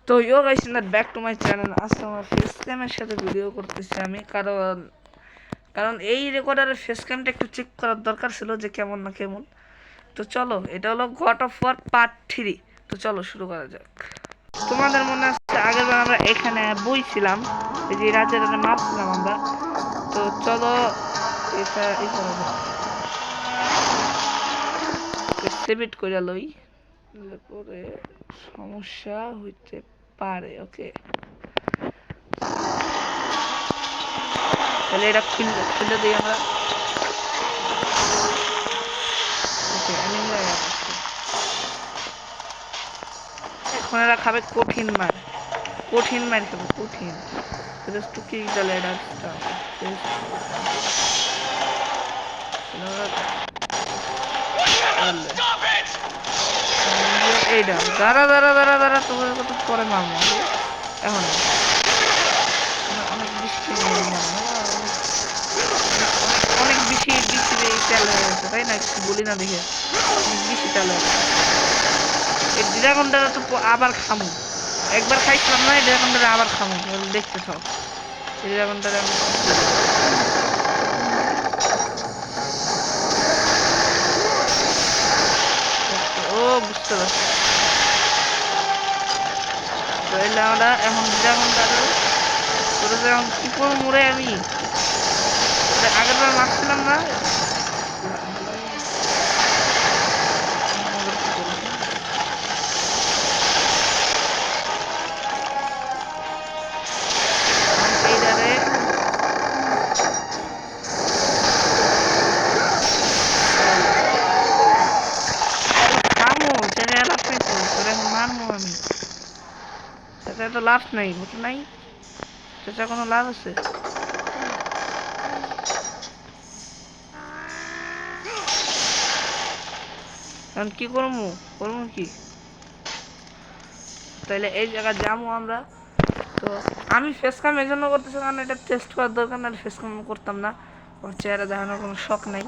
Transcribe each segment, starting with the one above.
তো yo guys back to my channel. আজকে আমার ফেস ক্যামের সাথে ভিডিও করতেছি আমি, কারণ এই রেকর্ডারের ফেস ক্যামটা একটু চেক করার দরকার ছিল যে কেমন না কেমন। তো চলো, এটা হলো গড অফ ওয়ার পার্ট 3। তো চলো শুরু করা যাক। তোমাদের মনে আছে আগের বার আমরা এখানে বইছিলাম, এই যে রাজা মারছিলাম আমরা। তো চলো এটা এই করা যাক, সেভিট করে লই, পরে সমস্যা হইতে পারে। ওকে, তাহলে এটা খুলে দিই আমরা। ওকে, এখন এরা খাবে কঠিন মার খাবে কঠিন। Just to kick the ladder stuff. এইটা দাঁড়া দাঁড়া দাঁড়া দাঁড়া, তোমার কত পরে মারবো এখন। অনেক বৃষ্টি অনেক বেশি তেল হয়ে গেছে, তাই না? কিছু বলি না দেখে অনেক বেশি তেল হয়ে গেছে। এই ড্রাগনটা তো আবার খামু, একবার খাইছিলাম না, এই ড্রাগনটা আবার খামু। দেখতে থাও এই ড্রাগনটা আমি। ও বুঝতে পারছি, তাহলে আমরা এখন ড্রাগনটা এখন কি করবো মোড়ে আমি আগের বার মারছিলাম না। তো লাভ নাই, বুঝো নাই? চেষ্টা কোনো লাভ আছে? এখন কি করবো কি? তাইলে এই জায়গায় যাবো আমরা। তো আমি ফেস ক্যাম এই জন্য করতেছি কারণ এটা টেস্ট করার দরকার, না ফেস ক্যাম করতাম না, ওর চেহারা দেখানোর কোনো শখ নাই।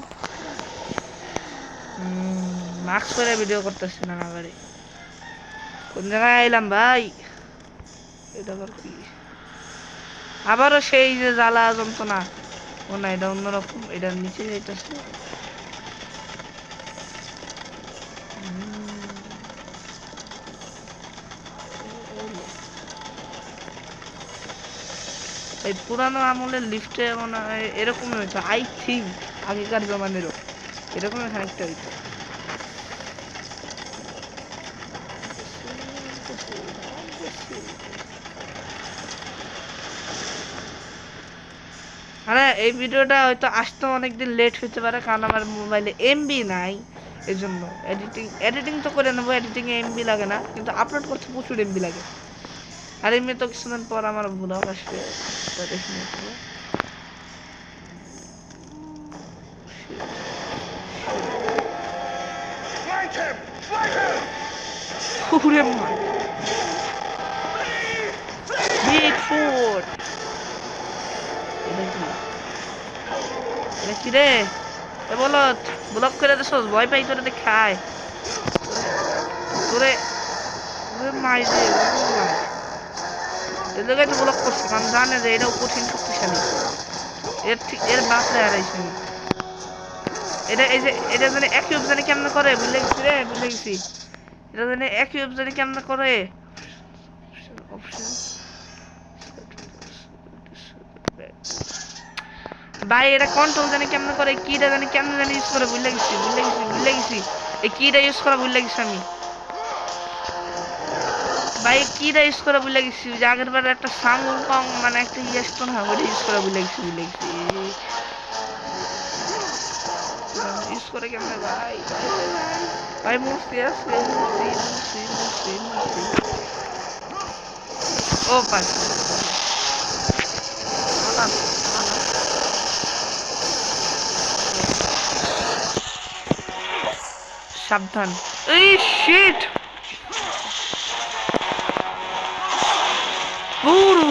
মাস্ক পরে ভিডিও করতেছি না বাড়ি। কোন জায়গায় আইলাম ভাই? এটা আবার কি? আবারও সেই যে জ্বালা যন্ত্রণা। ও না, এটা অন্যরকম, এটার নিচে যাইতেছে। এই পুরানো আমলের লিফটে মনে হয় এরকমই হইতো, আই থিঙ্ক আগেকার জমানেরও এরকমই খানিকটা হইতো। আরে এই ভিডিওটা হয়তো আসতে অনেকদিন লেট হইতে পারে, কারণ আমার মোবাইলে এমবি নাই। এই জন্য এডিটিং তো করে নেবো, এডিটিং এ এমবি লাগে না, কিন্তু আপলোড করতে প্রচুর এমবি লাগে। আর এমনি তো কিছুদিন পর আমার ভ্লগ আসবে, দেখে নিতে হবে। কি রে বলো, ব্লক করে দিছস? ভয় পাই তোরে দেখায় তোরে মাই রে। এর লোক তো ব্লক করছে কারণ জানে যে এটাও কঠিন শক্তিশালী। এর বাপরে হারাইছি আমি। এটা জানি একই জানি কেমন করে, বুঝলে গেছি রে, বুঝলে গেছি। এটা জানি একই জানি কেমন করে। ভাই এটা কন্ট্রোল জানি কেমন করে, কিটা জানি কেমন জানি ইউজ করে, বুঝলে গেছি। এই কিটা ইউজ করা বুঝলে গেছি আমি ভাই, কিটা ইউজ করা বুঝলে গেছি। যে আগের বার একটা সামুং কং মানে একটা ইয়ে আসতো না, ওইটা ইউজ করা বুঝলে গেছি ইউজ করে কেমন ভাই? ভাই মুসি আছে, মুসি। ও পাই সাবধান। এই শিট পুরো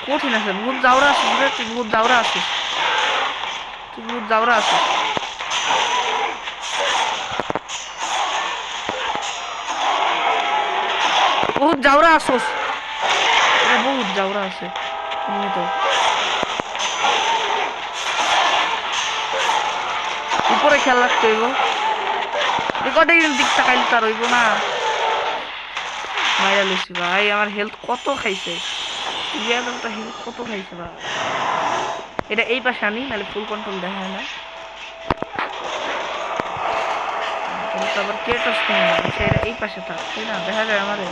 কঠিন আছে বহুত জাউরা আছিস রে, তুই বহুত জাউরা আছিস, তুই বহুত জাউরা আছিস। বহুত জাউরা আসোস, বহুত জাউরা আছে এমনি তো। উপরে খেয়াল রাখতে হইব, রেকর্ডিং দিক তাকাইলে তার হইব না। মাইরা লইছি ভাই, আমার হেলথ কত খাইছে, একটা হেলথ কত খাইছে ভাই। এটা এই পাশে আনি, নাহলে ফুল কন্ট্রোল দেখা হয় না। আবার কেটস কিনে আচ্ছা, এটা এই পাশে থাক, তাই না? দেখা যায় আমারে।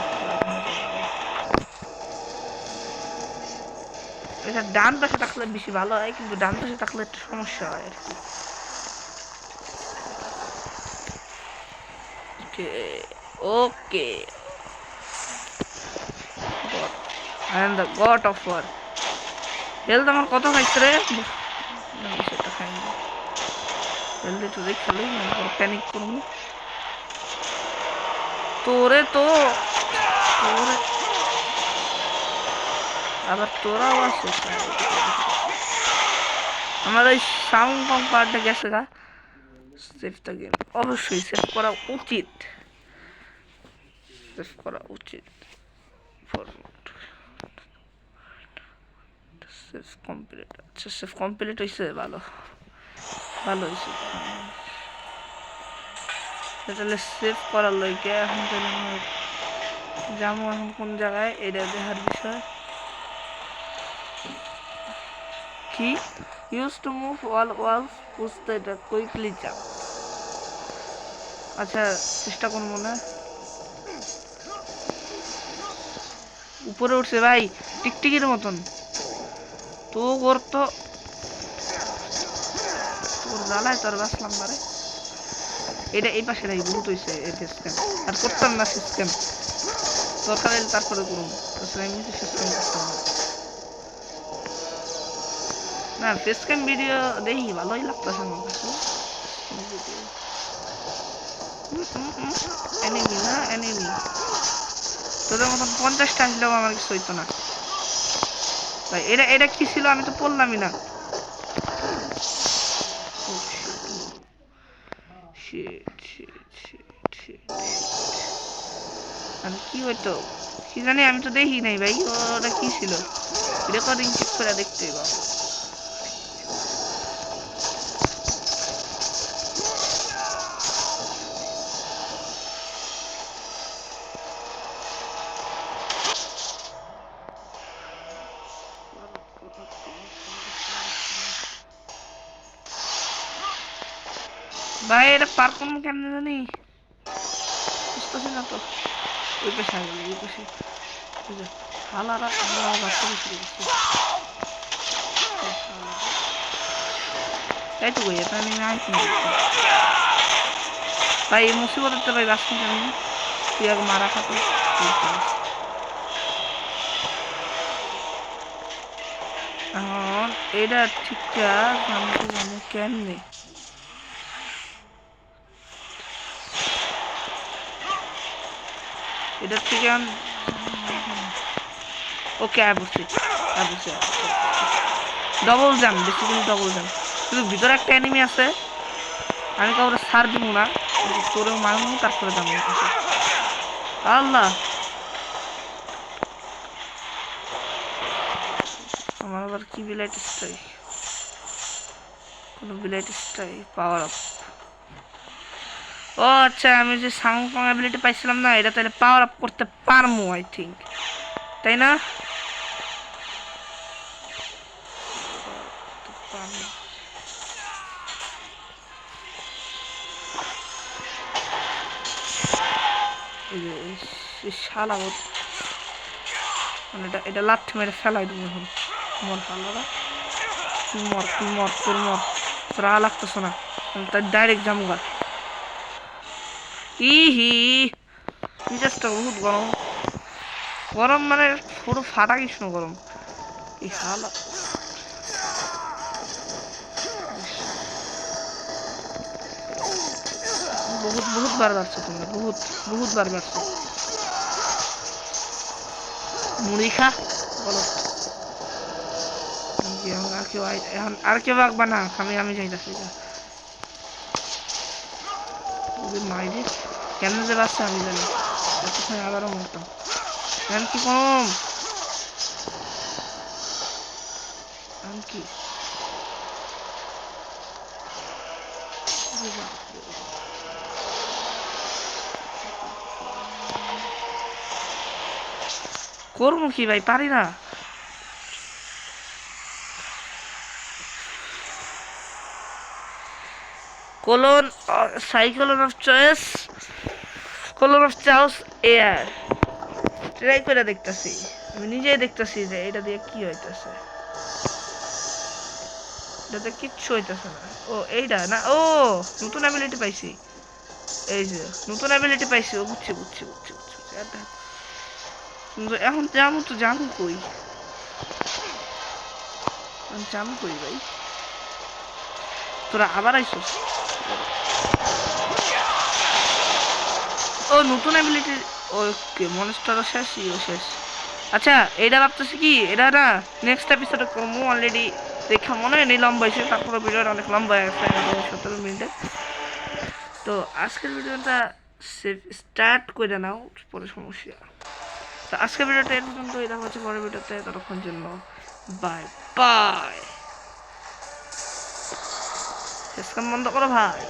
এটা ডান পাশে থাকলে বেশি ভালো হয়, কিন্তু ডান পাশে থাকলে একটু সমস্যা হয় আর কি। ওকে, I am the god of war. Health আমার কত খাইছে রে? সেটা খাইনি, হেলথ একটু রেখে লই, প্যানিক করবো তোরে তো, তোরে আবার তোরাও আছে। আমার ওই সাউন্ড কম পার্টটা গেছে গা, সেফটা গেম অবশ্যই সেভ করা উচিত, সেভ করা উচিত। সেভ কমপ্লিট, আচ্ছা সেভ কমপ্লিট হয়েছে, ভালো ভালো হয়েছে। তাহলে সেভ করার লইকে এখন তাহলে যাবো এখন কোন জায়গায়, এটা দেখার বিষয় কি। Use to move all walls বুঝতে, এটা কুইকলি যাও। আচ্ছা চেষ্টা করুন, মনে উপরে উঠছে ভাই টিকটিকির মতন, তো করতো তোর জ্বালায় তোর বাঁচলাম না রে। এটা এই পাশে নাই, বহুত হয়েছে স্ক্যাম, আর করতাম না স্ক্যাম, দরকার হলে তারপরে করুন, তাছাড়া এমনিতে স্ক্যাম করতাম না। ফেস ক্যাম ভিডিও দেখি ভালোই লাগতেছে আমার কাছে। এনিমি না এনিমি, তোদের মতন 50টা আসলেও আমার কিছু হইতো না ভাই। এটা এটা কি ছিল আমি তো পড়লামই না। আমি কি হইতো কি জানি, আমি তো দেখি নাই ভাই, ওটা কি ছিল, রেকর্ডিং চেক করে দেখতে পাবো। ভাই এটা পার করবো কেমনে জানি, বুঝতেছি না তো। ওই পাশে আসবে, ওই পাশে হালারা হালারা শুরু করছে, তাই তো কই এটা নিয়ে আইছি ভাই। এই মুসিবতের তো ভাই বাঁচতে কেমনি, তুই আগে মারা খাতো। এখন এটা ঠিকঠাক আমি তো জানি কেমনে, এটার থেকে ওকে বুঝছি, বুঝছি। Double jump, basically double jump, কিন্তু ভিতরে একটা এনিমি আছে, আমি কাউরে ছাড় দিব না, তোরেও মারবো তারপরে যাবো। আল্লাহ, আমার আবার কি বিলাইট স্ট্রাইক, কোনো বিলাইট স্ট্রাইক পাওয়ার আপ। ও আচ্ছা, আমি যে সাউন্ড পাং অ্যাবিলিটি পাইছিলাম না, এটা তাহলে পাওয়ার আপ করতে পারবো আই থিঙ্ক, তাই না? শালা মানে এটা লাথি মেরে ফেলাই দেবো এখন। মর পাল্লারা, তুই মর, তুই মর, তোর মর, তোর লাগতেছ না, তার ডাইরেক্ট জামুগা। ইহি মেজাজটা বহুত গরম, গরম মানে পুরো ফাটা কৃষ্ণ গরম। এই শালা বহুত বহুত বার বাড়ছো তোমরা, বহুত বহুত বার বাড়ছো। মুড়ি খা বলো, এখন আর কেউ আঁকবা না, আমি যাইতাছি যা। মাইরি কেন যে বাচ্চা আমি জানি, এতক্ষণ আবারও মরতাম। এখন কি কম এখন কি করবো কি ভাই, পারি না। Colon cyclone of choice, colon of choice air try করে দেখতেছি, আমি নিজেই দেখতেছি যে এটা দিয়ে কি হইতেছে। এটাতে কিচ্ছু হইতেছে না। ও এইটা না, ও নতুন অ্যাবিলিটি পাইছি, এই যে নতুন অ্যাবিলিটি পাইছি। ও বুঝছি বুঝছি বুঝছি বুঝছি বুঝছি। কিন্তু এখন যাবো তো যাবো কই, যাবো কই ভাই, তোরা আবার আইসস। ও নতুন অ্যাবিলিটি, ওকে মনস্টারও শেষ, ইও শেষ। আচ্ছা এটা ভাবতেছি কি, এটা না নেক্সট এপিসোডে করবো। অলরেডি দেখা মনে হয় নি লম্বা হয়েছে, তারপরে ভিডিওটা অনেক লম্বা হয়ে গেছে 17 মিনিটে। তো আজকের ভিডিওটা স্টার্ট করে নাও, পরে সমস্যা। তো আজকের ভিডিওটা এর পর্যন্ত, দেখা হচ্ছে পরের ভিডিওতে, ততক্ষণ জন্য বাই বাই। বন্ধ করো ভাই।